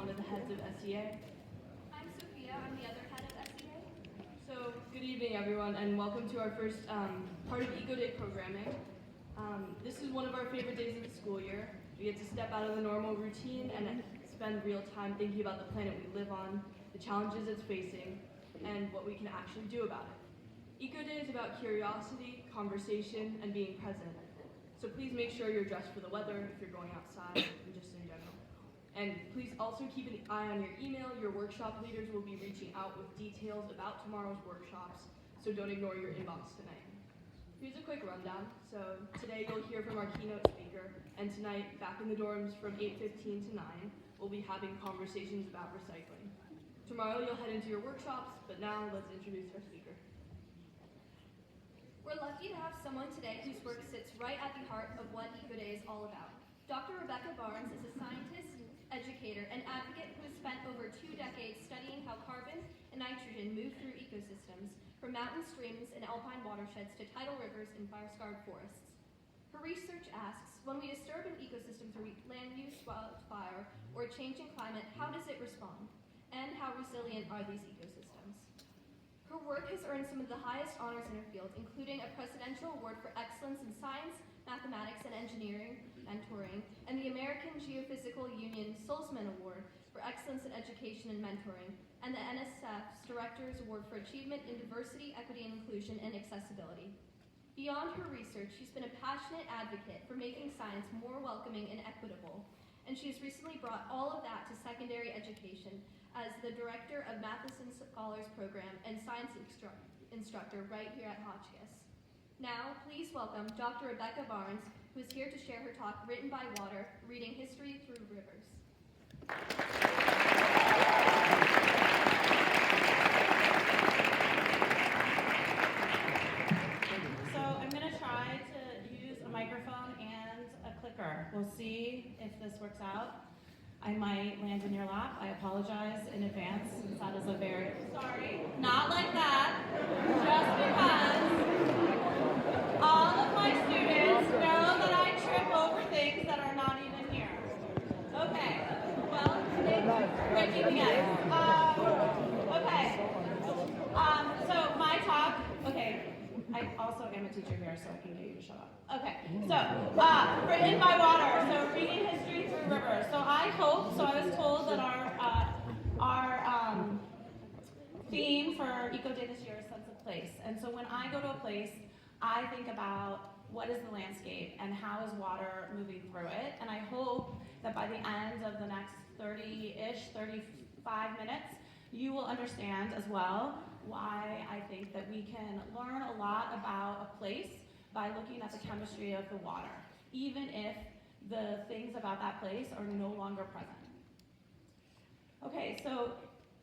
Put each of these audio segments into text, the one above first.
one of the heads of SEA. I'm Sophia. I'm the other head of SEA. So, good evening, everyone, and welcome to our first part of Eco Day programming. This is one of our favorite days of the school year. We get to step out of the normal routine and spend real time thinking about the planet we live on, the challenges it's facing, and what we can actually do about it. Eco Day is about curiosity, conversation, and being present. So please make sure you're dressed for the weather if you're going outside and just in general. And please also keep an eye on your email. Your workshop leaders will be reaching out with details about tomorrow's workshops, so don't ignore your inbox tonight. Here's a quick rundown. So today you'll hear from our keynote speaker, and tonight, back in the dorms from 8:15 to 9, we'll be having conversations about recycling. Tomorrow you'll head into your workshops, but now let's introduce our speaker. We're lucky to have someone today whose work sits right at the heart of what Eco Day is all about. Dr. Rebecca Barnes is a scientist, educator, and advocate who has spent over 2 decades studying how carbon and nitrogen move through ecosystems, from mountain streams and alpine watersheds to tidal rivers and fire-scarred forests. Her research asks, when we disturb an ecosystem through land use, wildfire, or a changing climate, how does it respond? And how resilient are these ecosystems? Her work has earned some of the highest honors in her field, including a Presidential Award for Excellence in Science, Mathematics, and Engineering Mentoring, and the American Geophysical Union Sulzman Award for Excellence in Education and Mentoring, and the NSF's Director's Award for Achievement in Diversity, Equity, and Inclusion, and Accessibility. Beyond her research, she's been a passionate advocate for making science more welcoming and equitable, and she has recently brought all of that to secondary education as the director of Matheson Scholars Program and science instructor right here at Hotchkiss. Now, please welcome Dr. Rebecca Barnes, who is here to share her talk, Written by Water, Reading History Through Rivers. So I'm going to try to use a microphone and a clicker. We'll see if this works out. I might land in your lap. I apologize in advance, since that is a very, sorry, not like that, just because all of my students know that I trip over things that are not even here. Okay, well, it's breaking the ice. So my talk, okay, I also am a teacher here, so I can get you to shut up. Okay, so, Written by Water, so reading history through rivers. So I was told that our theme for Eco Day this year is sense of place. And so when I go to a place, I think about what is the landscape and how is water moving through it. And I hope that by the end of the next 35 minutes, you will understand as well why I think that we can learn a lot about a place by looking at the chemistry of the water, even if the things about that place are no longer present. Okay, so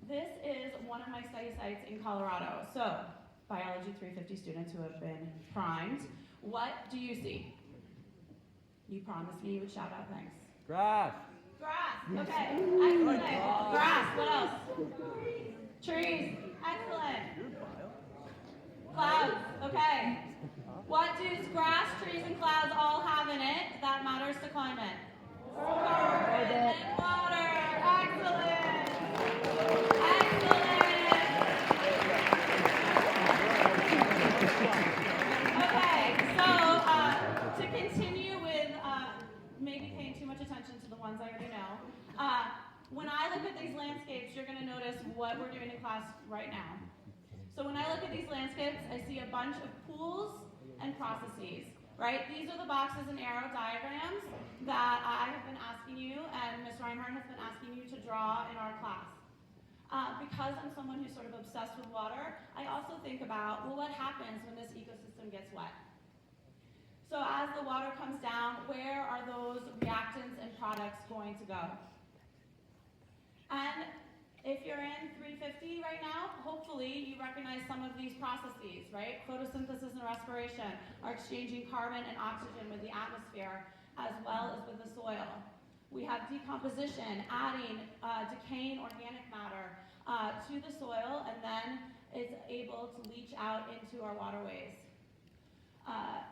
this is one of my study sites in Colorado. So, Biology 350 students who have been primed, what do you see? You promised me you would shout out things. Grass. Grass, okay, excellent. Grass, what else? Trees, excellent. Clouds, okay. What does grass, trees, and clouds all have in it that matters to climate? Carbon and water, excellent. Okay, so to continue with maybe paying too much attention to the ones I already know, when I look at these landscapes, you're going to notice what we're doing in class right now. So when I look at these landscapes, I see a bunch of pools and processes, right? These are the boxes and arrow diagrams that I have been asking you, and Ms. Reinhardt has been asking you to draw in our class. Because I'm someone who's sort of obsessed with water, I also think about, well, what happens when this ecosystem gets wet? So as the water comes down, where are those reactants and products going to go? And if you're in 350 right now, hopefully you recognize some of these processes, right? Photosynthesis and respiration are exchanging carbon and oxygen with the atmosphere as well as with the soil. We have decomposition, adding decaying organic matter to the soil, and then it's able to leach out into our waterways.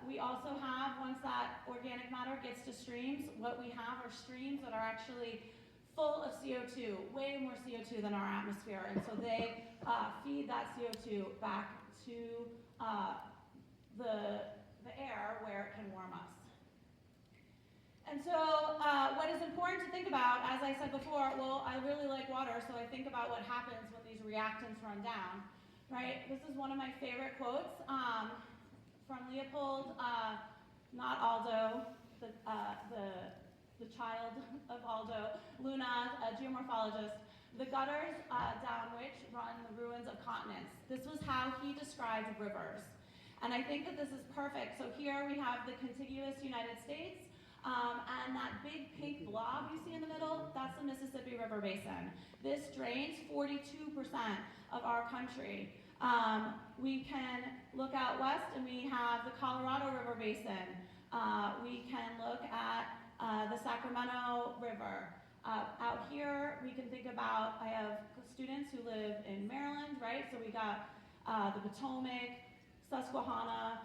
We also have, once that organic matter gets to streams, what we have are streams that are actually full of CO2, way more CO2 than our atmosphere, and so they feed that CO2 back to the air where it can warm us. And so what is important to think about, as I said before, well, I really like water, so I think about what happens when these reactants run down, right? This is one of my favorite quotes from Leopold, not Aldo, the child of Aldo, Luna, a geomorphologist. The gutters down which run the ruins of continents. This was how he described rivers. And I think that this is perfect. So here we have the contiguous United States, and that big pink blob you see in the middle, that's the Mississippi River Basin. This drains 42% of our country. We can look out west and we have the Colorado River Basin. We can look at the Sacramento River. Out here, we can think about, I have students who live in Maryland, right? So we got the Potomac, Susquehanna,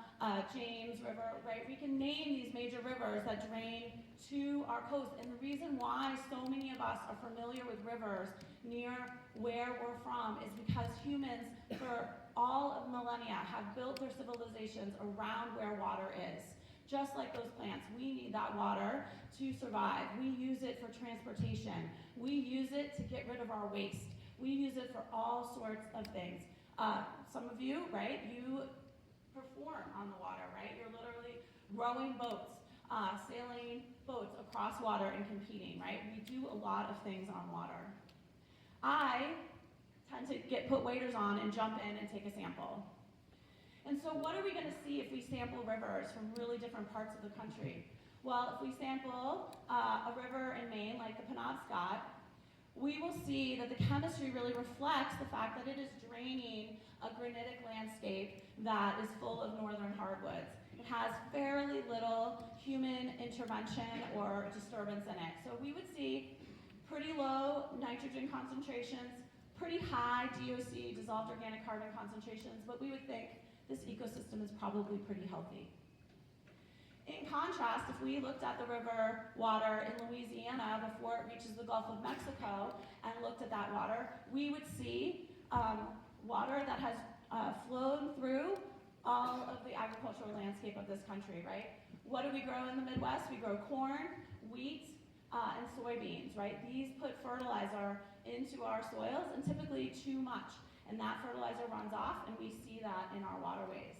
James River, right? We can name these major rivers that drain to our coast. And the reason why so many of us are familiar with rivers near where we're from is because humans, for all of millennia, have built their civilizations around where water is. Just like those plants, we need that water to survive. We use it for transportation. We use it to get rid of our waste. We use it for all sorts of things. Some of you, right, you perform on the water, right? You're literally rowing boats, sailing boats across water and competing, right? We do a lot of things on water. I tend to put waders on and jump in and take a sample. And so what are we going to see if we sample rivers from really different parts of the country? Well, if we sample a river in Maine, like the Penobscot, we will see that the chemistry really reflects the fact that it is draining a granitic landscape that is full of northern hardwoods. It has fairly little human intervention or disturbance in it. So we would see pretty low nitrogen concentrations, pretty high DOC, dissolved organic carbon concentrations, but we would think this ecosystem is probably pretty healthy. In contrast, if we looked at the river water in Louisiana before it reaches the Gulf of Mexico and looked at that water, we would see water that has flowed through all of the agricultural landscape of this country, right? What do we grow in the Midwest? We grow corn, wheat, and soybeans, right? These put fertilizer into our soils, and typically too much. And that fertilizer runs off, and we see that in our waterways.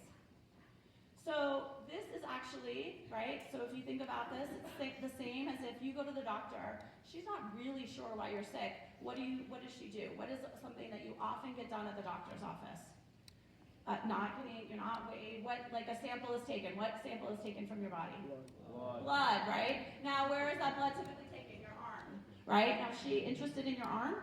So this is actually, right, so if you think about this, it's the same as if you go to the doctor, she's not really sure why you're sick. What does she do? What is something that you often get done at the doctor's office? You're not weighed, like a sample is taken. What sample is taken from your body? Blood, right? Now, where is that blood typically taken? Your arm, right? Now, is she interested in your arm?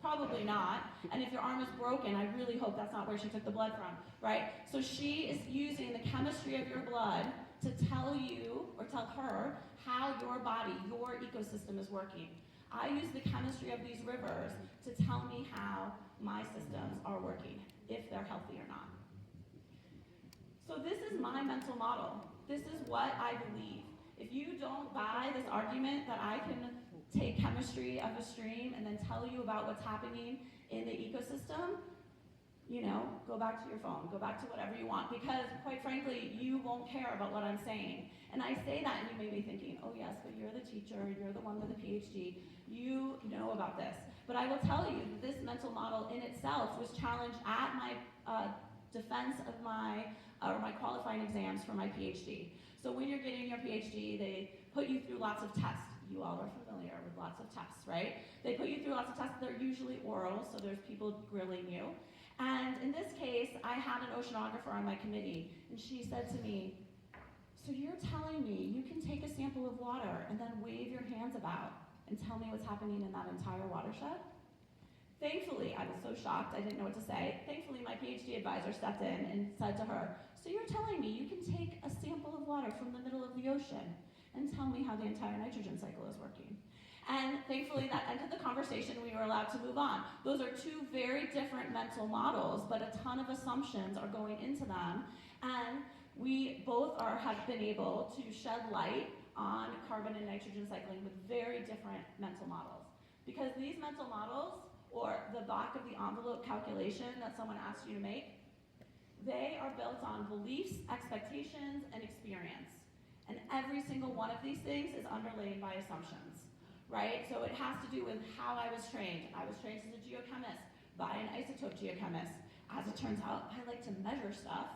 Probably not. And if your arm is broken, I really hope that's not where she took the blood from, right? So she is using the chemistry of your blood to tell you, or tell her, how your body, your ecosystem is working. I use the chemistry of these rivers to tell me how my systems are working, if they're healthy or not. So this is my mental model. This is what I believe. If you don't buy this argument that I can take chemistry of a stream and then tell you about what's happening in the ecosystem, go back to your phone, go back to whatever you want, because quite frankly, you won't care about what I'm saying. And I say that and you may be thinking, oh yes, but you're the teacher, you're the one with the PhD, you know about this. But I will tell you that this mental model in itself was challenged at my defense of my qualifying exams for my PhD. So when you're getting your PhD, they put you through lots of tests. You all are familiar with lots of tests, right? They put you through lots of tests. They're usually oral, so there's people grilling you. And in this case, I had an oceanographer on my committee, and she said to me, so you're telling me you can take a sample of water and then wave your hands about and tell me what's happening in that entire watershed? Thankfully, I was so shocked, I didn't know what to say. Thankfully, my PhD advisor stepped in and said to her, so you're telling me you can take a sample of water from the middle of the ocean and tell me how the entire nitrogen cycle is working? And thankfully, that ended the conversation. We were allowed to move on. Those are two very different mental models, but a ton of assumptions are going into them. And we both have been able to shed light on carbon and nitrogen cycling with very different mental models. Because these mental models, or the back of the envelope calculation that someone asks you to make, they are built on beliefs, expectations, and experience. And every single one of these things is underlain by assumptions, right? So it has to do with how I was trained. I was trained as a geochemist by an isotope geochemist. As it turns out, I like to measure stuff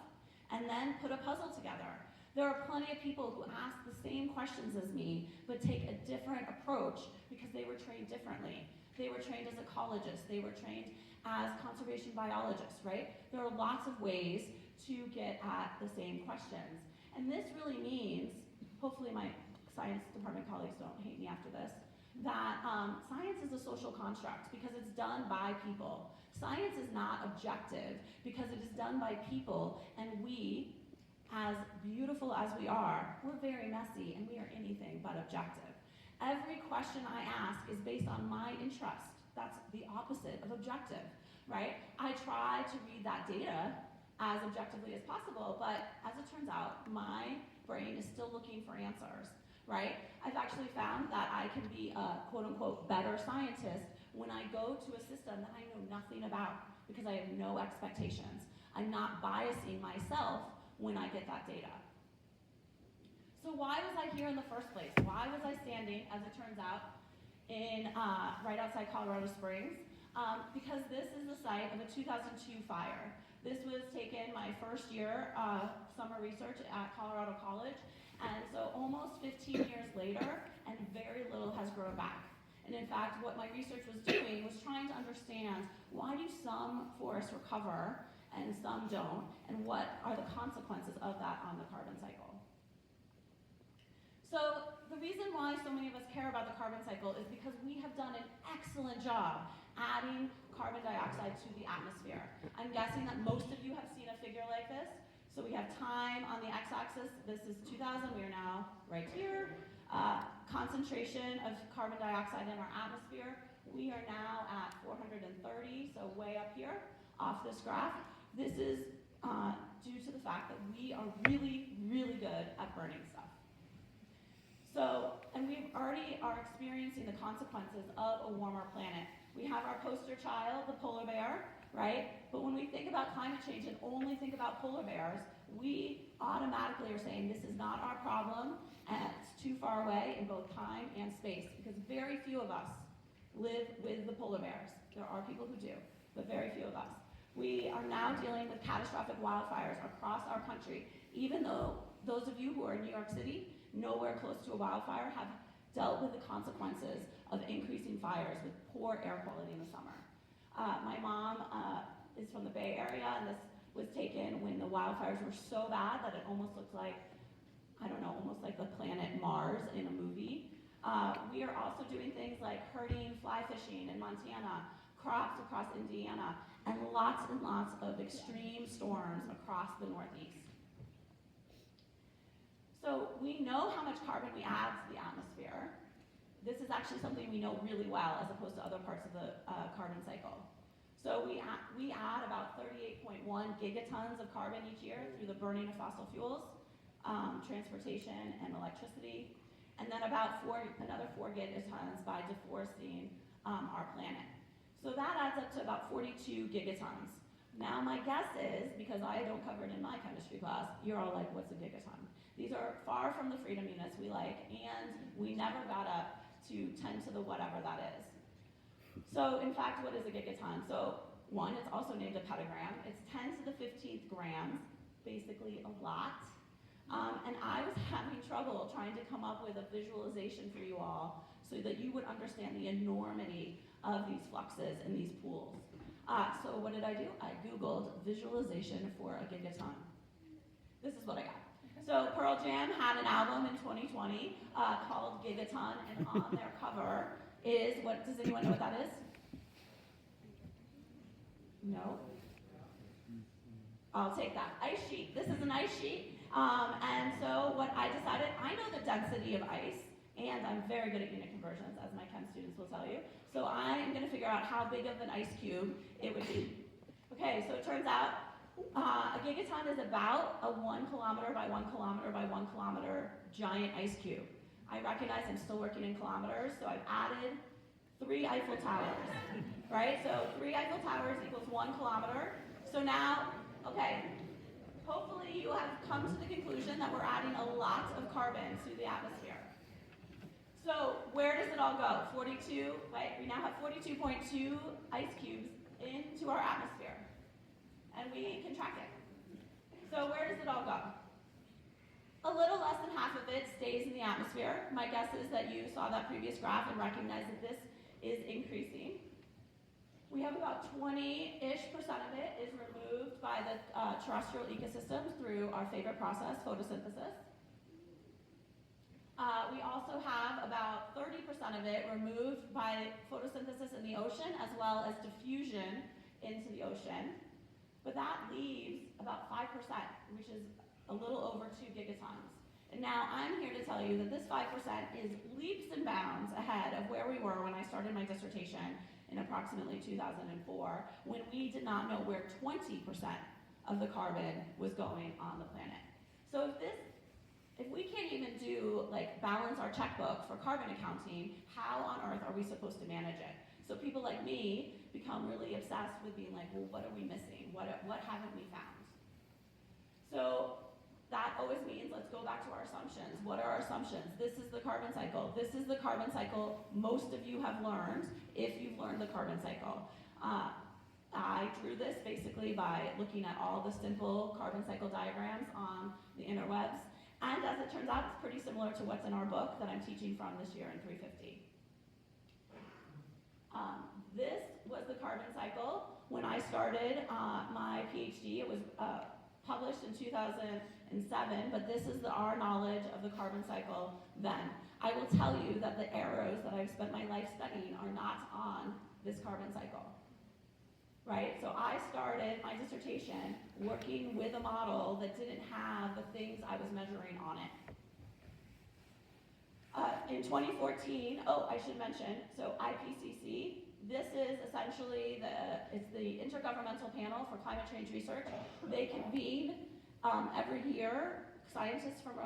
and then put a puzzle together. There are plenty of people who ask the same questions as me, but take a different approach because they were trained differently. They were trained as ecologists. They were trained as conservation biologists, right? There are lots of ways to get at the same questions. And this really means, hopefully my science department colleagues don't hate me after this, that science is a social construct because it's done by people. Science is not objective because it is done by people, and we, as beautiful as we are, we're very messy and we are anything but objective. Every question I ask is based on my interest. That's the opposite of objective, right? I try to read that data as objectively as possible, but as it turns out, my brain is still looking for answers, right? I've actually found that I can be a quote-unquote better scientist when I go to a system that I know nothing about because I have no expectations. I'm not biasing myself when I get that data. So why was I here in the first place? Why was I standing, as it turns out, in right outside Colorado Springs? Because this is the site of a 2002 fire. This was taken my first year summer research at Colorado College, and so almost 15 years later, and very little has grown back. And in fact, what my research was doing was trying to understand why do some forests recover and some don't, and what are the consequences of that on the carbon cycle. So the reason why so many of us care about the carbon cycle is because we have done an excellent job adding carbon dioxide to the atmosphere. I'm guessing that most of you have seen a figure like this. So we have time on the x-axis. This is 2000. We are now right here. Concentration of carbon dioxide in our atmosphere. We are now at 430, so way up here off this graph. This is due to the fact that we are really, really good at burning stuff. So, and we already are experiencing the consequences of a warmer planet. We have our poster child, the polar bear, right? But when we think about climate change and only think about polar bears, we automatically are saying this is not our problem and it's too far away in both time and space because very few of us live with the polar bears. There are people who do, but very few of us. We are now dealing with catastrophic wildfires across our country, even though those of you who are in New York City, nowhere close to a wildfire, have dealt with the consequences of increasing fires with poor air quality in the summer. My mom is from the Bay Area, and this was taken when the wildfires were so bad that it almost looked like, I don't know, almost like the planet Mars in a movie. We are also doing things like herding fly fishing in Montana, crops across Indiana, and lots of extreme storms across the Northeast. So we know how much carbon we add to the atmosphere. This is actually something we know really well as opposed to other parts of the carbon cycle. So we add about 38.1 gigatons of carbon each year through the burning of fossil fuels, transportation, and electricity, and then about another 4 gigatons by deforesting our planet. So that adds up to about 42 gigatons. Now my guess is, because I don't cover it in my chemistry class, you're all like, what's a gigaton? These are far from the freedom units we like, and we never got up to 10 to the whatever that is. So in fact, what is a gigaton? So one, it's also named a petagram. It's 10 to the 15th grams, basically a lot. And I was having trouble trying to come up with a visualization for you all so that you would understand the enormity of these fluxes and these pools. So what did I do? I Googled visualization for a gigaton. This is what I got. So Pearl Jam had an album in 2020 called Gigaton, and on their cover is, what, does anyone know what that is? No? I'll take that. Ice sheet. This is an ice sheet. And so what I decided, I know the density of ice, and I'm very good at unit conversions, as my chem students will tell you. So I am going to figure out how big of an ice cube it would be. Okay, so it turns out a gigaton is about a 1 kilometer by 1 kilometer by 1 kilometer giant ice cube. I recognize I'm still working in kilometers, so I've added 3 Eiffel Towers, right? So 3 Eiffel Towers equals 1 kilometer. So now, okay, hopefully you have come to the conclusion that we're adding a lot of carbon to the atmosphere. So where does it all go? 42, right? We now have 42.2 ice cubes into our atmosphere, and we can track it. So where does it all go? A little less than half of it stays in the atmosphere. My guess is that you saw that previous graph and recognize that this is increasing. We have about 20-ish% of it is removed by the terrestrial ecosystems through our favorite process, photosynthesis. We also have about 30% of it removed by photosynthesis in the ocean, as well as diffusion into the ocean. But that leaves about 5%, which is a little over 2 gigatons. And now I'm here to tell you that this 5% is leaps and bounds ahead of where we were when I started my dissertation in approximately 2004, when we did not know where 20% of the carbon was going on the planet. So if we can't even balance our checkbook for carbon accounting, how on earth are we supposed to manage it? So people like me become really obsessed with being like, well, what are we missing? What haven't we found? So that always means let's go back to our assumptions. What are our assumptions? This is the carbon cycle. This is the carbon cycle most of you have learned, if you've learned the carbon cycle. I drew this basically by looking at all the simple carbon cycle diagrams on the interwebs. And as it turns out, it's pretty similar to what's in our book that I'm teaching from this year in 350. This was the carbon cycle when I started my PhD. It was published in 2007, but this is our knowledge of the carbon cycle then. I will tell you that the arrows that I've spent my life studying are not on this carbon cycle, right? So I started my dissertation working with a model that didn't have the things I was measuring on it. In 2014, I should mention, so IPCC, this is essentially it's the Intergovernmental Panel for Climate Change Research. They convene every year scientists from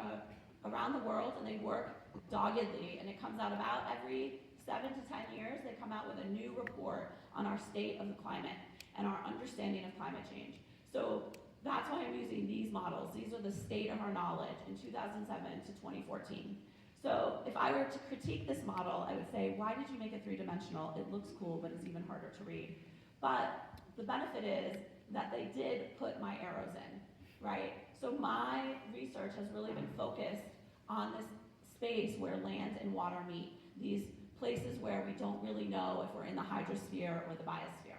around the world, and they work doggedly, and it comes out about every 7 to 10 years, they come out with a new report on our state of the climate and our understanding of climate change. So that's why I'm using these models. These are the state of our knowledge in 2007 to 2014. So if I were to critique this model, I would say, why did you make it three-dimensional? It looks cool, but it's even harder to read. But the benefit is that they did put my arrows in, right? So my research has really been focused on this space where land and water meet, these places where we don't really know if we're in the hydrosphere or the biosphere.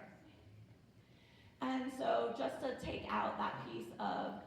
And so just to take out that piece of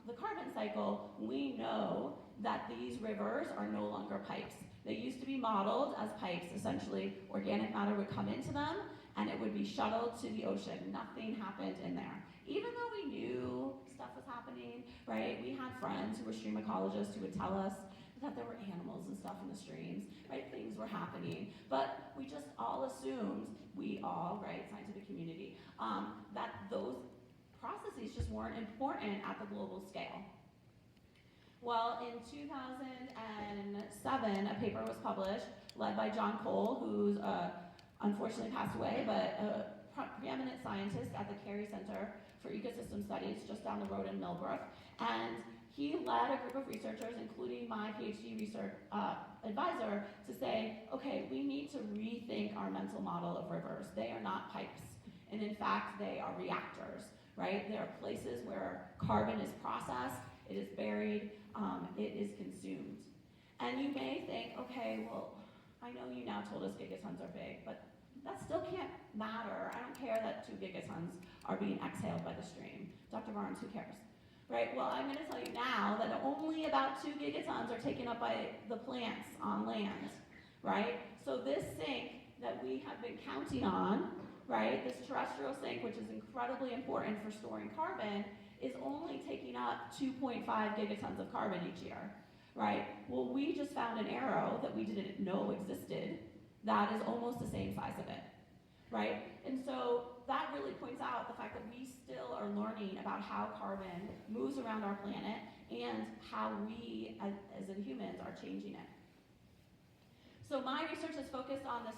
the carbon cycle, we know that these rivers are no longer pipes. They used to be modeled as pipes. Essentially, organic matter would come into them and it would be shuttled to the ocean. Nothing happened in there. Even though we knew stuff was happening, right? We had friends who were stream ecologists who would tell us that there were animals and stuff in the streams, right? Things were happening. But we just all assumed, right, scientific community, that those processes just weren't important at the global scale. Well, in 2007, a paper was published led by John Cole, who's unfortunately passed away, but a preeminent scientist at the Carey Center for Ecosystem Studies just down the road in Millbrook. And he led a group of researchers, including my PhD research advisor, to say, okay, we need to rethink our mental model of rivers. They are not pipes. And in fact, they are reactors, right? They are places where carbon is processed, it is buried, it is consumed. And you may think, okay, well, I know you now told us gigatons are big, but that still can't matter. I don't care that 2 gigatons are being exhaled by the stream. Dr. Barnes, who cares? Right, well, I'm gonna tell you now that only about 2 gigatons are taken up by the plants on land, right? So this sink that we have been counting on, right, this terrestrial sink, which is incredibly important for storing carbon, is only taking up 2.5 gigatons of carbon each year, right? Well, we just found an arrow that we didn't know existed that is almost the same size of it, right? And so that really points out the fact that we still are learning about how carbon moves around our planet and how we, as in humans, are changing it. So my research is focused on this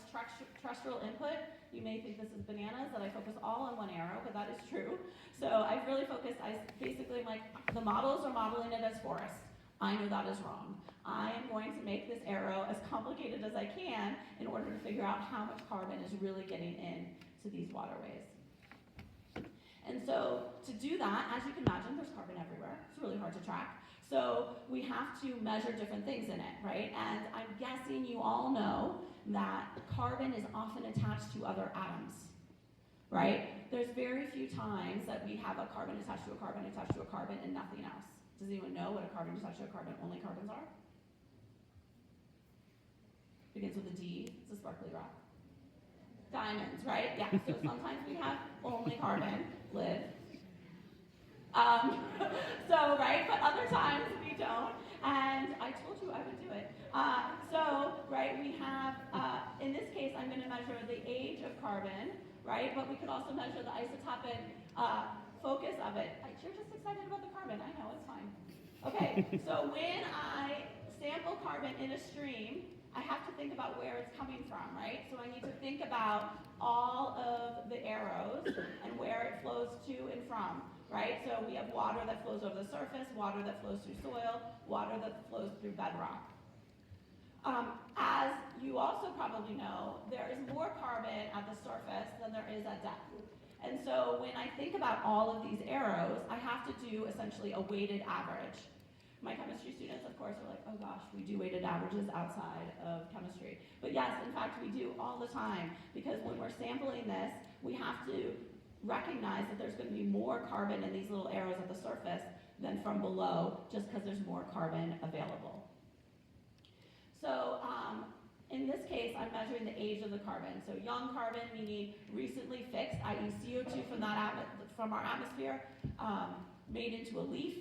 terrestrial input. You may think this is bananas, that I focus all on one arrow, but that is true. So I've really focused, I basically am like, the models are modeling it as forest. I know that is wrong. I am going to make this arrow as complicated as I can in order to figure out how much carbon is really getting into these waterways. And so to do that, as you can imagine, there's carbon everywhere. It's really hard to track. So we have to measure different things in it, right? And I'm guessing you all know that carbon is often attached to other atoms, right? There's very few times that we have a carbon attached to a carbon attached to a carbon and nothing else. Does anyone know what a carbon attached to a carbon only carbons are? Begins with a D. It's a sparkly rock. Diamonds, right? Yeah, so sometimes we have only carbon, live. Right, but other times we don't, and I told you I would do it. Right, we have, in this case, I'm going to measure the age of carbon, right, but we could also measure the isotopic focus of it. You're just excited about the carbon, I know, it's fine. Okay, so when I sample carbon in a stream, I have to think about where it's coming from, right? So I need to think about all of the arrows and where it flows to and from, right? So we have water that flows over the surface, water that flows through soil, water that flows through bedrock. As you also probably know, there is more carbon at the surface than there is at depth. And so when I think about all of these arrows, I have to do essentially a weighted average. My chemistry students, of course, are like, oh gosh, we do weighted averages outside of chemistry. But yes, in fact, we do all the time, because when we're sampling this, we have to recognize that there's going to be more carbon in these little arrows at the surface than from below, just because there's more carbon available. So in this case, I'm measuring the age of the carbon. So young carbon, meaning recently fixed, i.e. CO2 from our atmosphere, made into a leaf,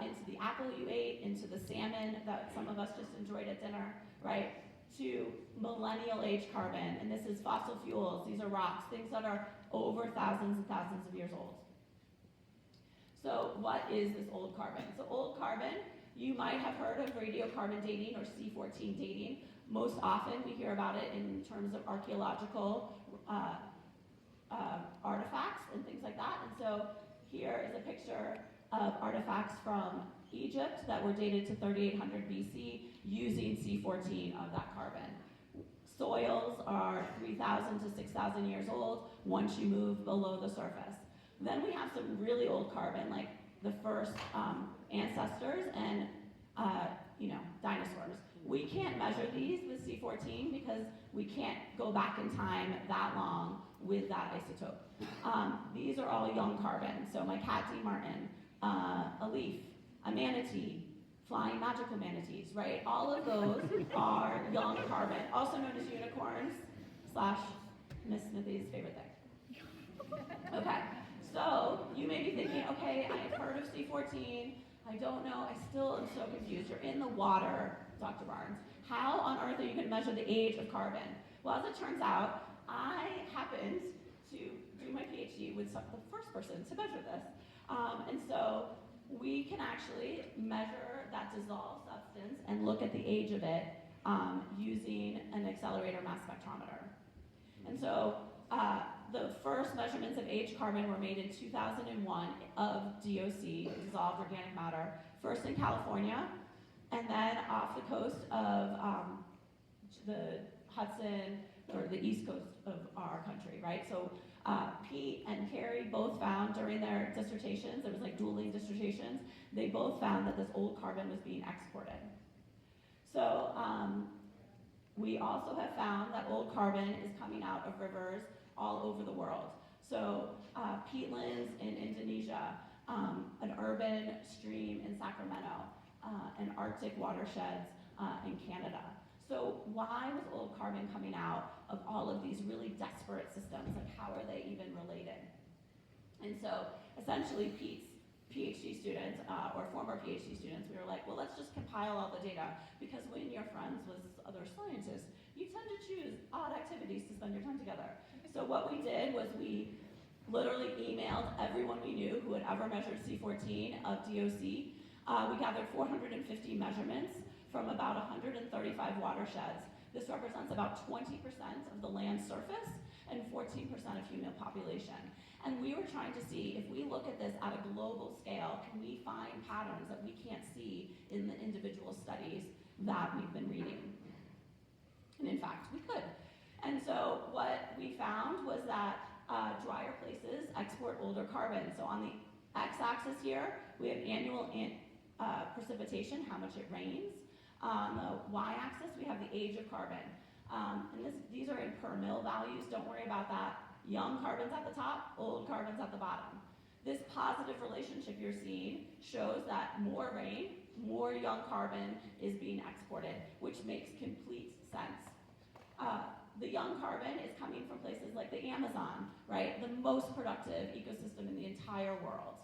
into the apple you ate, into the salmon that some of us just enjoyed at dinner, right? To millennial age carbon, and this is fossil fuels, these are rocks, things that are over thousands and thousands of years old. So what is this old carbon? So old carbon, you might have heard of radiocarbon dating or C14 dating. Most often we hear about it in terms of archaeological artifacts and things like that. And so here is a picture of artifacts from Egypt that were dated to 3800 BC using C14 of that carbon. Soils are 3,000 to 6,000 years old once you move below the surface. Then we have some really old carbon, like the first ancestors and dinosaurs. We can't measure these with C14 because we can't go back in time that long with that isotope. These are all young carbon. So my cat D. Martin, a leaf, a manatee, flying magical manatees, right? All of those are young carbon, also known as unicorns / Miss Smithy's favorite thing. Okay, so you may be thinking, okay, I've heard of C14, I don't know, I still am so confused. You're in the water, Dr. Barnes. How on earth are you going to measure the age of carbon? Well, as it turns out, I happened to do my PhD with the first person to measure this. And so we can actually measure that dissolved substance and look at the age of it using an accelerator mass spectrometer. And so the first measurements of age carbon were made in 2001 of DOC, dissolved organic matter, first in California, and then off the coast of the Hudson, or the east coast of our country, right? So Pete and Carrie both found during their dissertations, there was like dueling dissertations, they both found that this old carbon was being exported. So we also have found that old carbon is coming out of rivers all over the world. So peatlands in Indonesia, an urban stream in Sacramento, and Arctic watersheds in Canada. So why was old carbon coming out of all of these really desperate systems? Like, how are they even related? And so essentially Pete's PhD students, or former PhD students, we were like, well, let's just compile all the data, because when you're friends with other scientists, you tend to choose odd activities to spend your time together. So what we did was we literally emailed everyone we knew who had ever measured C14 of DOC. We gathered 450 measurements from about 135 watersheds. This represents about 20% of the land surface and 14% of human population. And we were trying to see, if we look at this at a global scale, can we find patterns that we can't see in the individual studies that we've been reading? And in fact, we could. And so what we found was that drier places export older carbon. So on the x-axis here, we have annual precipitation, how much it rains. On the y-axis, we have the age of carbon. These are in per mil values. Don't worry about that. Young carbon's at the top, old carbon's at the bottom. This positive relationship you're seeing shows that more rain, more young carbon is being exported, which makes complete sense. The young carbon is coming from places like the Amazon, right? The most productive ecosystem in the entire world.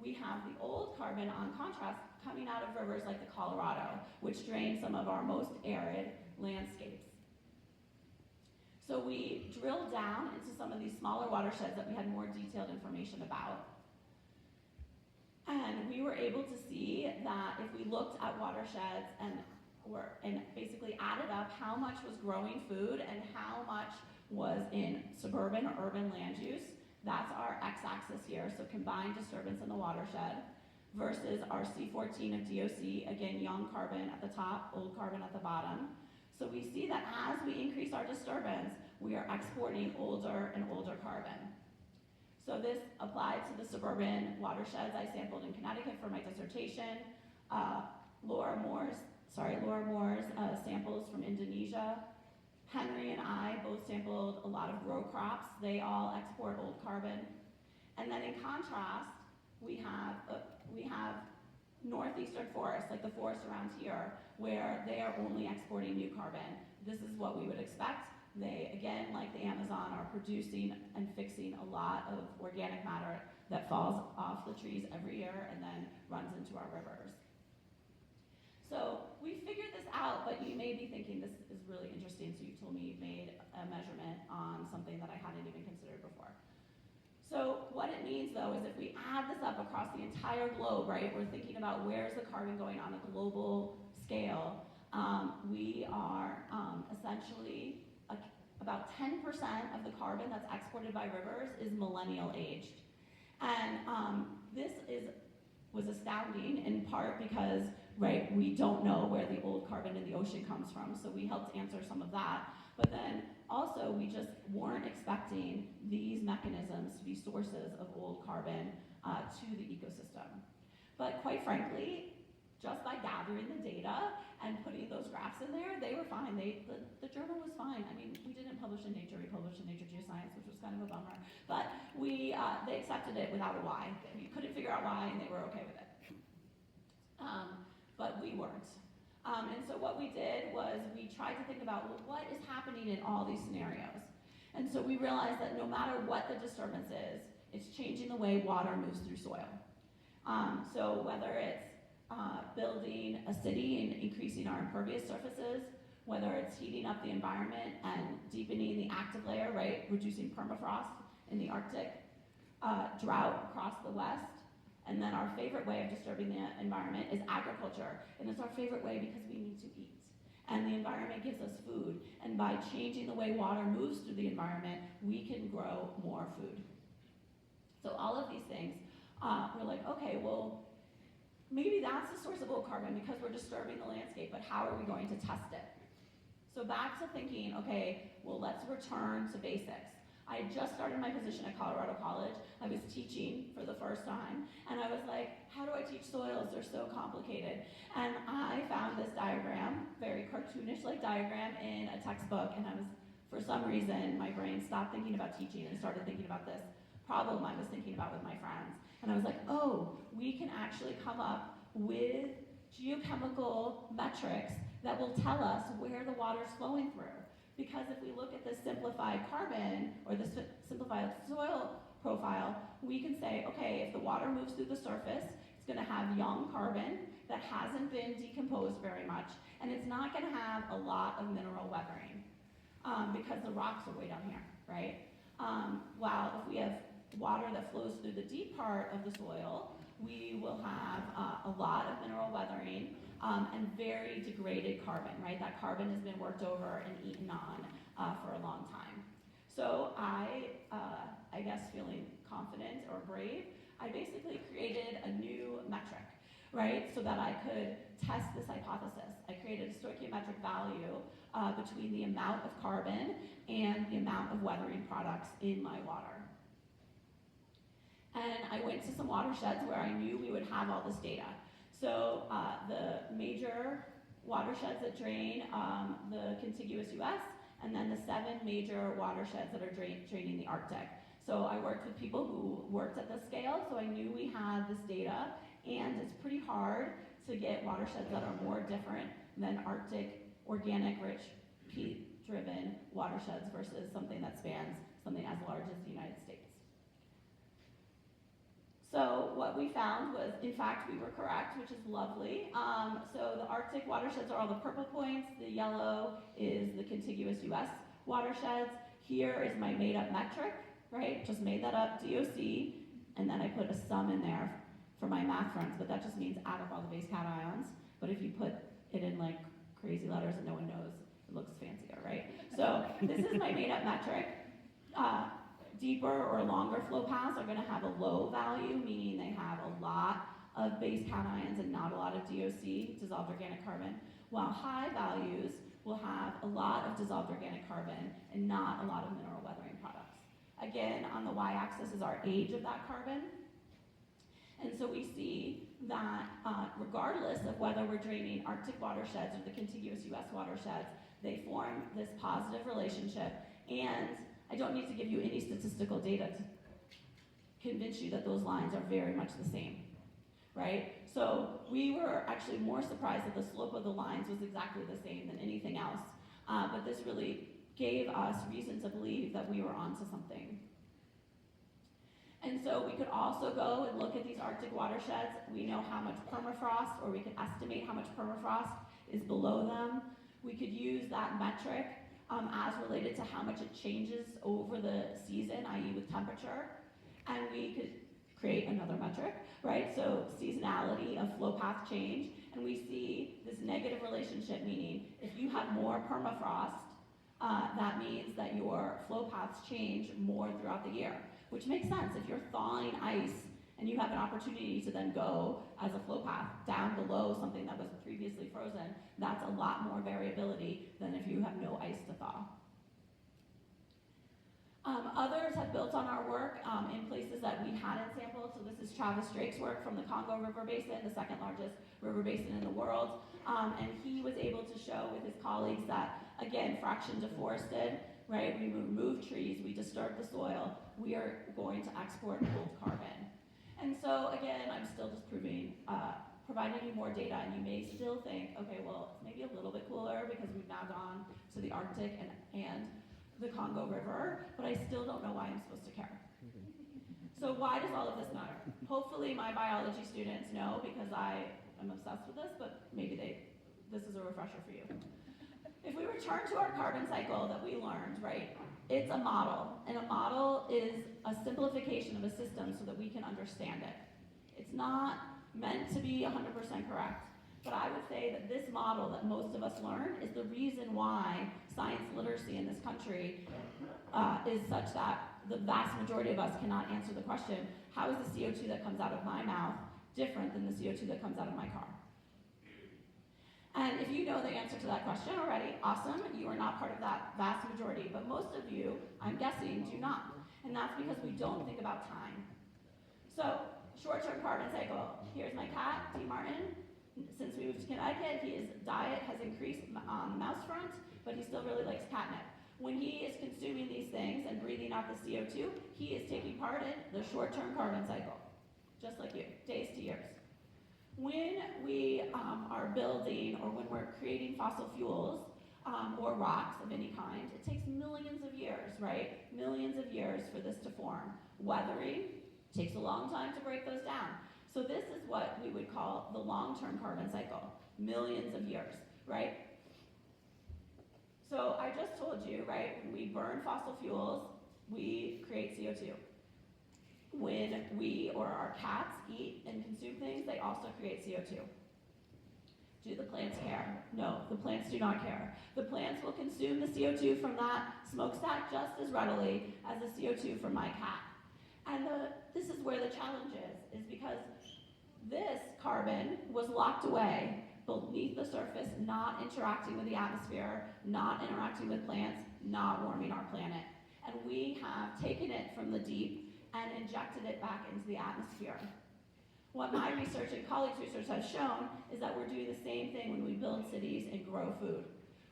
We have the old carbon, on contrast, coming out of rivers like the Colorado, which drain some of our most arid landscapes. So we drilled down into some of these smaller watersheds that we had more detailed information about. And we were able to see that if we looked at watersheds and basically added up how much was growing food and how much was in suburban or urban land use, that's our x-axis here, so combined disturbance in the watershed, versus our C14 of DOC, again, young carbon at the top, old carbon at the bottom. So we see that as we increase our disturbance, we are exporting older and older carbon. So this applied to the suburban watersheds I sampled in Connecticut for my dissertation. Laura Moore's samples from Indonesia. Henry and I both sampled a lot of row crops. They all export old carbon. And then in contrast, we have northeastern forests, like the forest around here, where they are only exporting new carbon. This is what we would expect. They, again, like the Amazon, are producing and fixing a lot of organic matter that falls off the trees every year and then runs into our rivers. So we figured this out, but you may be thinking this is really interesting, so you told me you made a measurement on something that I hadn't even considered before. So what it means, though, is if we add this up across the entire globe, right, we're thinking about where's the carbon going on a global scale, we are essentially about 10% of the carbon that's exported by rivers is millennial aged. And this was astounding in part because, right, we don't know where the old carbon in the ocean comes from, so we helped answer some of that. But then also we just weren't expecting these mechanisms to be sources of old carbon to the ecosystem. But quite frankly, just by gathering the data and putting those graphs in there, they were fine. The journal was fine. I mean, we didn't publish in Nature, we published in Nature Geoscience, which was kind of a bummer. But they accepted it without a why. We couldn't figure out why, and they were okay with it. But we weren't. And so what we did was we tried to think about, well, what is happening in all these scenarios? And so we realized that no matter what the disturbance is, it's changing the way water moves through soil. So whether it's building a city and increasing our impervious surfaces, whether it's heating up the environment and deepening the active layer, right, reducing permafrost in the Arctic, drought across the West, and then our favorite way of disturbing the environment is agriculture, and it's our favorite way because we need to eat. And the environment gives us food, and by changing the way water moves through the environment, we can grow more food. So all of these things, we're like, okay, well, maybe that's the source of old carbon because we're disturbing the landscape, but how are we going to test it? So back to thinking, okay, well, let's return to basics. I had just started my position at Colorado College. I was teaching for the first time, and I was like, how do I teach soils? They're so complicated. And I found this diagram, very cartoonish-like diagram in a textbook, and I was, for some reason, my brain stopped thinking about teaching and started thinking about this problem I was thinking about with my friends. And I was like, oh, we can actually come up with geochemical metrics that will tell us where the water's flowing through. Because if we look at the simplified carbon or the simplified soil profile, we can say, okay, if the water moves through the surface, it's going to have young carbon that hasn't been decomposed very much, and it's not going to have a lot of mineral weathering because the rocks are way down here, right? While if we have water that flows through the deep part of the soil, we will have a lot of mineral weathering, and very degraded carbon, right? That carbon has been worked over and eaten on for a long time. So I guess feeling confident or brave, I basically created a new metric, right? So that I could test this hypothesis. I created a stoichiometric value between the amount of carbon and the amount of weathering products in my water. And I went to some watersheds where I knew we would have all this data. So the major watersheds that drain the contiguous US, and then the 7 major watersheds that are draining the Arctic. So I worked with people who worked at this scale, so I knew we had this data, and it's pretty hard to get watersheds that are more different than Arctic, organic, rich, peat-driven watersheds versus something that spans something as large as the United States. So what we found was, in fact, we were correct, which is lovely. So the Arctic watersheds are all the purple points. The yellow is the contiguous US watersheds. Here is my made-up metric, right? Just made that up, DOC, and then I put a sum in there for my math friends, but that just means add up all the base cations. But if you put it in like crazy letters that no one knows, it looks fancier, right? So this is my made-up metric. Deeper or longer flow paths are going to have a low value, meaning they have a lot of base cations and not a lot of DOC, dissolved organic carbon, while high values will have a lot of dissolved organic carbon and not a lot of mineral weathering products. Again, on the y-axis is our age of that carbon. And so we see that regardless of whether we're draining Arctic watersheds or the contiguous US watersheds, they form this positive relationship, and I don't need to give you any statistical data to convince you that those lines are very much the same, right? So we were actually more surprised that the slope of the lines was exactly the same than anything else, but this really gave us reason to believe that we were onto something. And so we could also go and look at these Arctic watersheds. We know how much permafrost, or we can estimate how much permafrost is below them. We could use that metric as related to how much it changes over the season, i.e. with temperature. And we could create another metric, right? So seasonality of flow path change. And we see this negative relationship, meaning if you have more permafrost, that means that your flow paths change more throughout the year, which makes sense. If you're thawing ice and you have an opportunity to then go as a flow path down below something that was previously frozen, that's a lot more variability than if you have no ice to thaw. Others have built on our work in places that we hadn't sampled. So this is Travis Drake's work from the Congo River Basin, the second largest river basin in the world. And he was able to show with his colleagues that, again, fraction deforested, right? We remove trees, we disturb the soil, we are going to export gold carbon. And so again, I'm still just providing you more data, and you may still think, okay, well, it's maybe a little bit cooler because we've now gone to the Arctic and the Congo River, but I still don't know why I'm supposed to care. So why does all of this matter? Hopefully my biology students know, because I am obsessed with this, but maybe this is a refresher for you. If we return to our carbon cycle that we learned, right, it's a model, and a model is a simplification of a system so that we can understand it. It's not meant to be 100% correct, but I would say that this model that most of us learn is the reason why science literacy in this country is such that the vast majority of us cannot answer the question, how is the CO2 that comes out of my mouth different than the CO2 that comes out of my car? And if you know the answer to that question already, awesome, you are not part of that vast majority, but most of you, I'm guessing, do not. And that's because we don't think about time. So, short-term carbon cycle. Here's my cat, D. Martin. Since we moved to Connecticut, his diet has increased on the mouse front, but he still really likes catnip. When he is consuming these things and breathing out the CO2, he is taking part in the short-term carbon cycle, just like you, days to years. When we are building, or when we're creating fossil fuels or rocks of any kind, it takes millions of years, right? Millions of years for this to form. Weathering takes a long time to break those down. So this is what we would call the long-term carbon cycle, millions of years, right? So I just told you, right, when we burn fossil fuels, we create CO2. When we or our cats eat and consume things, they also create CO2. Do the plants care? No, the plants do not care. The plants will consume the CO2 from that smokestack just as readily as the CO2 from my cat. And this is where the challenge is because this carbon was locked away beneath the surface, not interacting with the atmosphere, not interacting with plants, not warming our planet. And we have taken it from the deep and injected it back into the atmosphere. What my research and colleagues' research has shown is that we're doing the same thing when we build cities and grow food.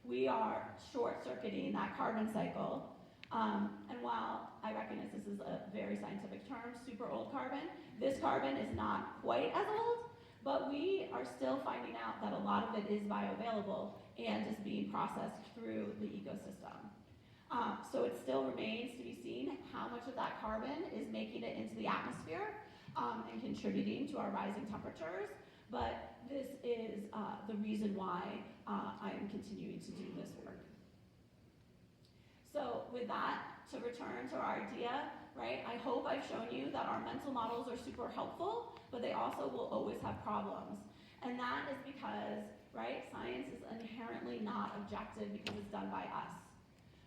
We are short-circuiting that carbon cycle. And while I recognize this is a very scientific term, super old carbon, this carbon is not quite as old, but we are still finding out that a lot of it is bioavailable and is being processed through the ecosystem. So it still remains to be seen how much of that carbon is making it into the atmosphere and contributing to our rising temperatures, but this is the reason why I am continuing to do this work. So with that, to return to our idea, right, I hope I've shown you that our mental models are super helpful, but they also will always have problems. And that is because, right, science is inherently not objective because it's done by us.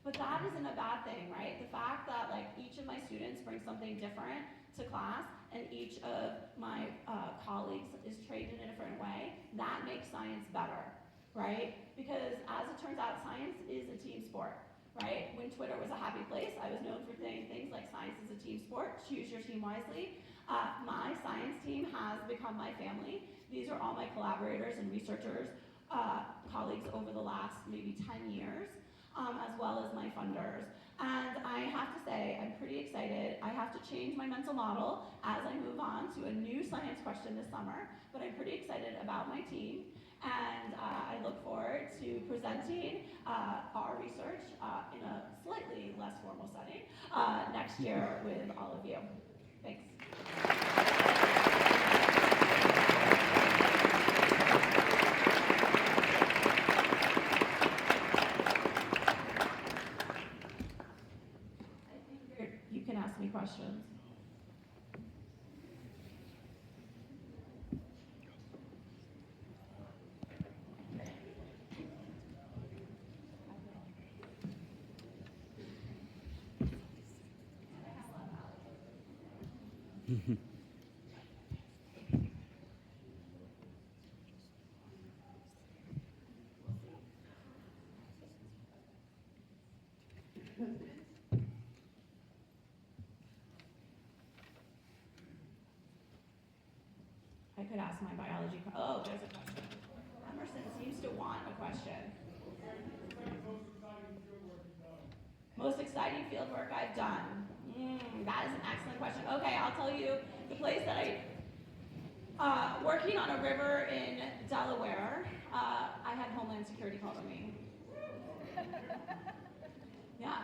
But that isn't a bad thing, right? The fact that like each of my students brings something different to class and each of my colleagues is trained in a different way, that makes science better, right? Because as it turns out, science is a team sport. Right? When Twitter was a happy place, I was known for saying things like science is a team sport, choose your team wisely. My science team has become my family. These are all my collaborators and researchers, colleagues over the last maybe 10 years, as well as my funders. And I have to say, I'm pretty excited. I have to change my mental model as I move on to a new science question this summer, but I'm pretty excited about my team. And I look forward to presenting our research in a slightly less formal setting next year with all of you. Thanks. I think you can ask me questions. I could ask my biology. Oh, there's a question. Emerson seems to want a question. Most exciting field work I've done. That is an excellent question. Okay, I'll tell you the place that working on a river in Delaware, I had Homeland Security called on me. Yeah,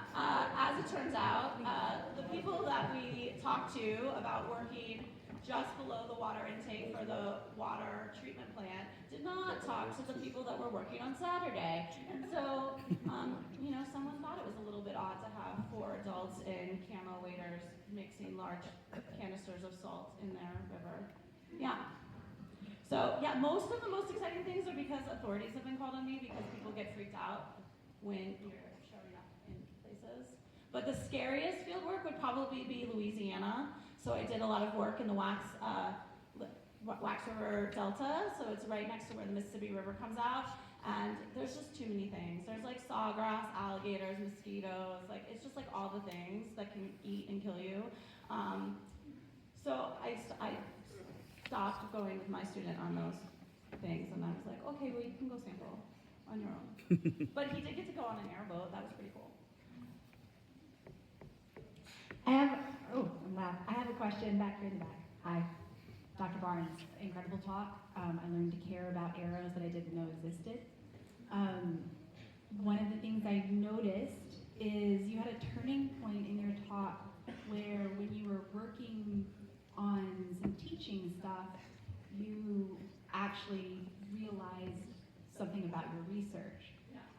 as it turns out, the people that we talked to about working just below the water intake for the water treatment plant did not talk to the people that were working on Saturday. And so, someone thought it was a little bit odd to have 4 adults in camo waders mixing large canisters of salt in their river. Yeah. So, yeah, most of the most exciting things are because authorities have been called on me because people get freaked out when you're showing up in places. But the scariest field work would probably be Louisiana. So I did a lot of work in the Wax River Delta, so it's right next to where the Mississippi River comes out, and there's just too many things. There's like sawgrass, alligators, mosquitoes, like it's just like all the things that can eat and kill you. So I stopped going with my student on those things, and I was like, okay, well you can go sample on your own. But he did get to go on an airboat, that was pretty cool. I have a question back here in the back. Hi, Dr. Barnes. Incredible talk. I learned to care about arrows that I didn't know existed. One of the things I noticed is you had a turning point in your talk where when you were working on some teaching stuff, you actually realized something about your research.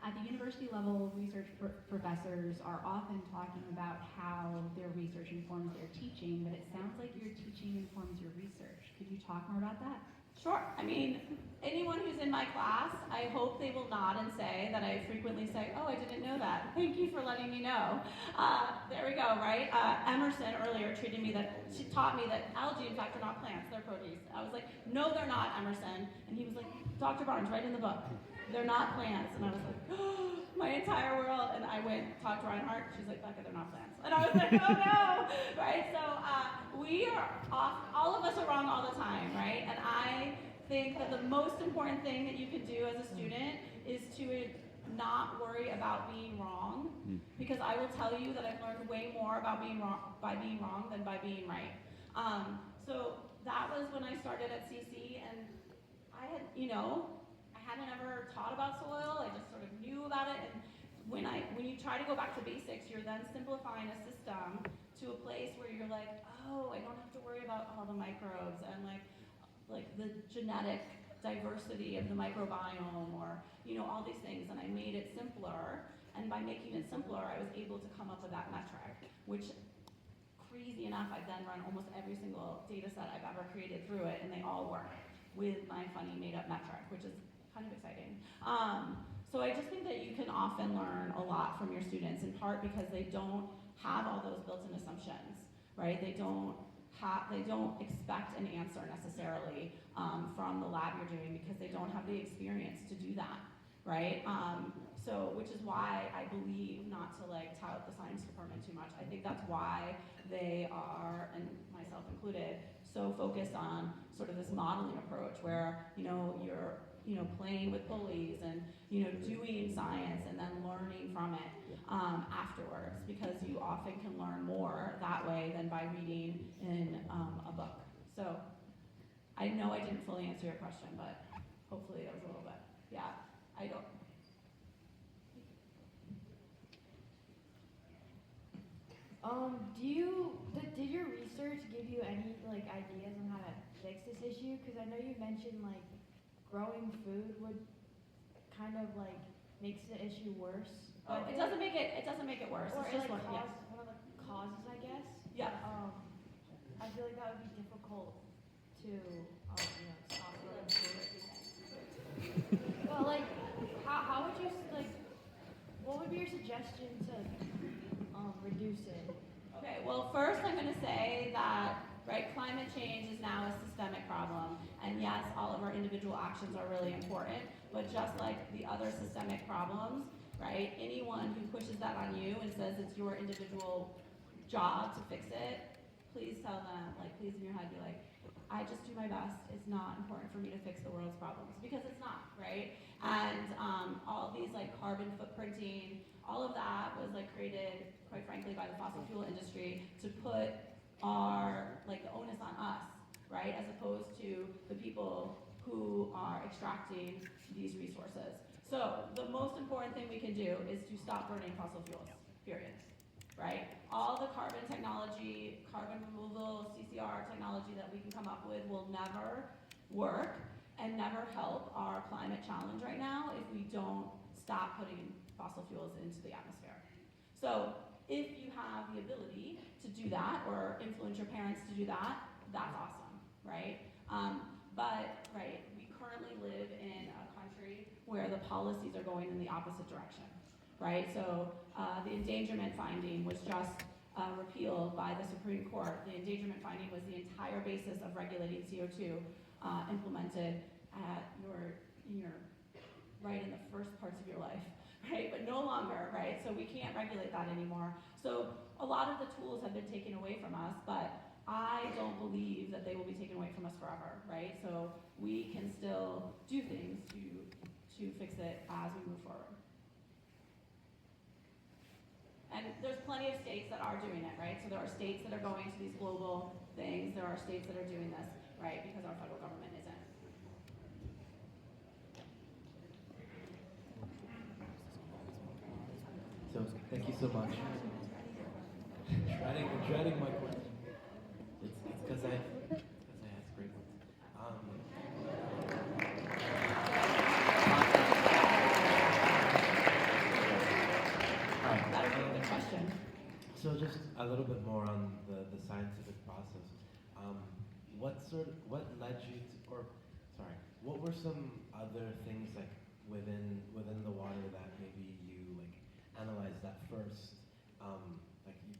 At the university level, research professors are often talking about how their research informs their teaching, but it sounds like your teaching informs your research. Could you talk more about that? Sure. I mean, anyone who's in my class, I hope they will nod and say that I frequently say, oh, I didn't know that. Thank you for letting me know. There we go, right? Emerson earlier she taught me that algae, in fact, are not plants, they're produce. I was like, no, they're not, Emerson. And he was like, Dr. Barnes, write in the book. They're not plants. And I was like, oh, my entire world. And I went, talked to Reinhardt. She's like, Becca, they're not plants. And I was like, oh no, right? So we are off, all of us are wrong all the time, right? And I think that the most important thing that you can do as a student is to not worry about being wrong, because I will tell you that I've learned way more about being wrong by being wrong than by being right. So that was when I started at CC, and I had, I hadn't ever taught about soil. I just sort of knew about it, and when you try to go back to basics, you're then simplifying a system to a place where you're like, oh, I don't have to worry about all the microbes and like the genetic diversity of the microbiome, or all these things, and I made it simpler. And by making it simpler, I was able to come up with that metric, which, crazy enough, I've then run almost every single data set I've ever created through it, and they all work with my funny made-up metric, which is kind of exciting. So I just think that you can often learn a lot from your students, in part because they don't have all those built-in assumptions, right? They don't expect an answer necessarily from the lab you're doing, because they don't have the experience to do that, right? So, which is why I believe not to tout the science department too much. I think that's why they are, and myself included, so focused on sort of this modeling approach where, you're, playing with pulleys and, doing science and then learning from it afterwards, because you often can learn more that way than by reading in a book. So I know I didn't fully answer your question, but hopefully that was a little bit. Yeah, I don't. Did your research give you any ideas on how to fix this issue? Because I know you mentioned growing food would kind of makes the issue worse. Oh, it doesn't make it worse. Or It's just one yeah. of the causes, I guess. Yeah. I feel like that would be difficult to stop growing food. Well, how would you what would be your suggestion to reduce it? Okay, well, first I'm going to say that, climate change is now a systemic problem. And yes, all of our individual actions are really important, but just like the other systemic problems, anyone who pushes that on you and says it's your individual job to fix it, please tell them, please in your head be like, I just do my best. It's not important for me to fix the world's problems, because it's not, right? And all these carbon footprinting, all of that was created, quite frankly, by the fossil fuel industry to put our the onus on us, right? As opposed to the people who are extracting these resources. So the most important thing we can do is to stop burning fossil fuels, period, right? All the carbon technology, carbon removal, CCR technology that we can come up with will never work and never help our climate challenge right now if we don't stop putting fossil fuels into the atmosphere. So if you have the ability to do that or influence your parents to do that, that's awesome, right? We currently live in a country where the policies are going in the opposite direction, right? So the endangerment finding was just repealed by the Supreme Court. The endangerment finding was the entire basis of regulating CO2 implemented in the first parts of your life, right? But no longer, right? So we can't regulate that anymore. So a lot of the tools have been taken away from us, but I don't believe that they will be taken away from us forever, right? So we can still do things to fix it as we move forward. And there's plenty of states that are doing it, right? So there are states that are going to these global things. There are states that are doing this, right? Because our federal government isn't. So thank you so much. Dreading my question. It's because I ask great ones. That would be a good question. So just a little bit more on the scientific process. What led you to, or sorry, what were some other things like within the water that maybe you like analyzed at first?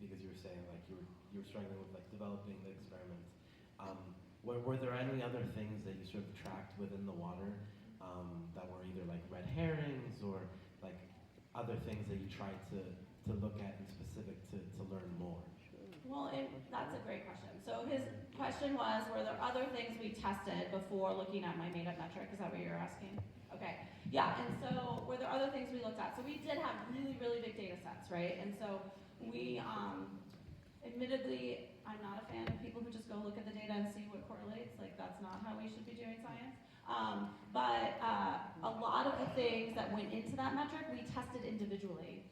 Because you were saying like you were struggling with like developing the experiments. Were there any other things that you sort of tracked within the water that were either like red herrings or like other things that you tried to look at in specific to learn more? Well, that's a great question. So his question was, were there other things we tested before looking at my made-up metric? Is that what you're asking? Okay. Yeah, and so were there other things we looked at? So we did have really, really big data sets, right? And so we, admittedly, I'm not a fan of people who just go look at the data and see what correlates. Like, that's not how we should be doing science. But a lot of the things that went into that metric, we tested individually.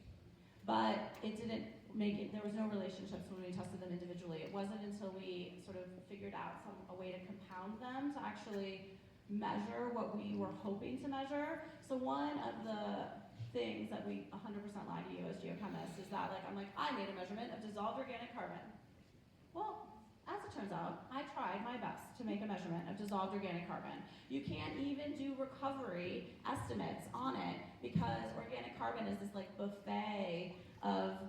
But it didn't make it, there was no relationships when we tested them individually. It wasn't until we sort of figured out a way to compound them to actually measure what we were hoping to measure. So one of the things that we 100% lie to you as geochemists is that I'm like, I made a measurement of dissolved organic carbon. Well, as it turns out, I tried my best to make a measurement of dissolved organic carbon. You can't even do recovery estimates on it because organic carbon is this buffet of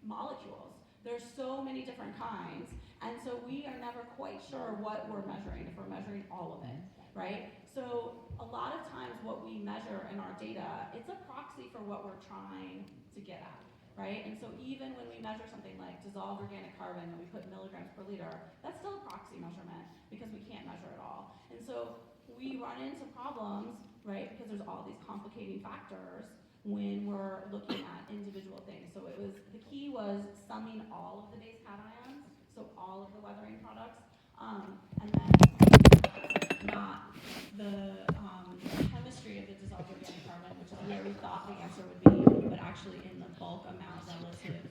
molecules. There's so many different kinds, and so we are never quite sure what we're measuring, if we're measuring all of it, right? So a lot of times what we measure in our data, it's a proxy for what we're trying to get at, right? And so even when we measure something like dissolved organic carbon and we put milligrams per liter, that's still a proxy measurement because we can't measure it all. And so we run into problems, right, because there's all these complicating factors when we're looking at individual things. So the key was summing all of the base cations, so all of the weathering products, and then not the chemistry of the dissolved organic carbon, which is where we thought the answer would be, but actually in the bulk amount relative